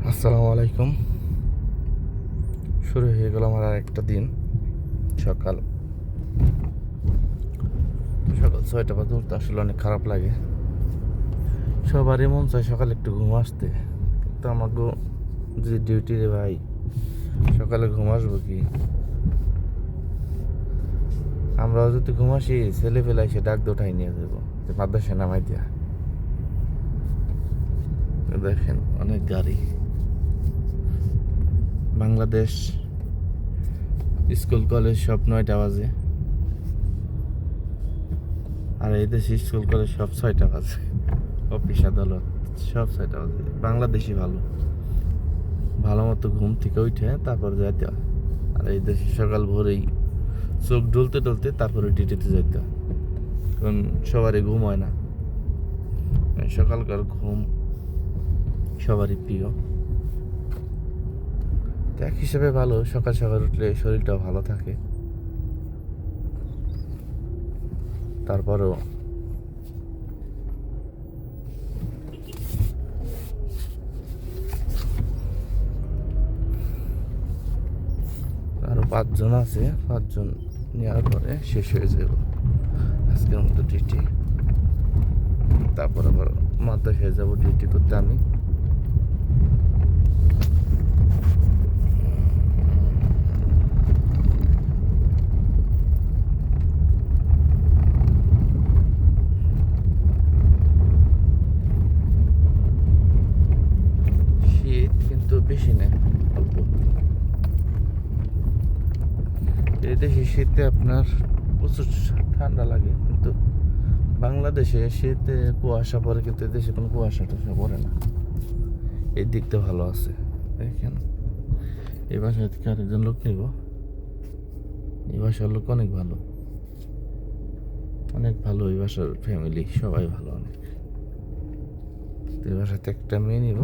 আসসালামু আলাইকুম। শুরু হয়ে গেল আমার আর একটা দিন। সকাল সকাল 6টা বাজে উঠতে আসলে অনেক খারাপ লাগে। সবারই মন চায় সকালে একটু ঘুম আসতে, কিন্তু আমাকে যে ডিউটি রে ভাই, সকালে ঘুম আসবো কি? আমরাও যদি ঘুম আসি, ছেলে ফেলে এসে ডাক দিয়ে উঠাই নিয়ে যাবো যে মাদ্রাসায় নামাই দিয়া। দেখেন অনেক গাড়ি। বাংলাদেশ স্কুল কলেজ সব 9টা বাজে, আর এই দেশে স্কুল কলেজ সব 6টা বাজে। অফিস আদালত সব 6টা বাজে। বাংলাদেশই ভালো, ভালো মতো ঘুম থেকে উঠে তারপর যাইতে হয়। আর এই দেশে সকাল ভোরেই চোখ ঢুলতে ঢুলতে তারপরে ডিউটিতে যাইতে হয়, কারণ সবারই ঘুম হয় না। সকালকার ঘুম সবারই প্রিয়। তো এক হিসেবে ভালো, সকাল সকাল উঠলে শরীরটাও ভালো থাকে। তারপরেও আরো 5 জন আছে, 5 জন নেওয়ার পরে শেষ হয়ে যাব আজকের মতো ডিউটি। তারপর আবার মাদ্রাসায় যাবো ডিউটি করতে আমি। শীত কিন্তু বেশি নেই, অল্প। এই দেশে শীতে আপনার প্রচুর ঠান্ডা লাগে, কিন্তু বাংলাদেশে শীতে কুয়াশা পড়ে, কিন্তু এদেশে কোনো কুয়াশা টুয়াশা পড়ে না। এই দিকটা ভালো আছে। দেখেন এই বাসা থেকে আরেকজন লোক নিব। এই বাসার লোক অনেক ভালো, অনেক ভালো। এই বাসার ফ্যামিলি সবাই ভালো অনেক। তো এই বাসাতে একটা মেয়ে নিব।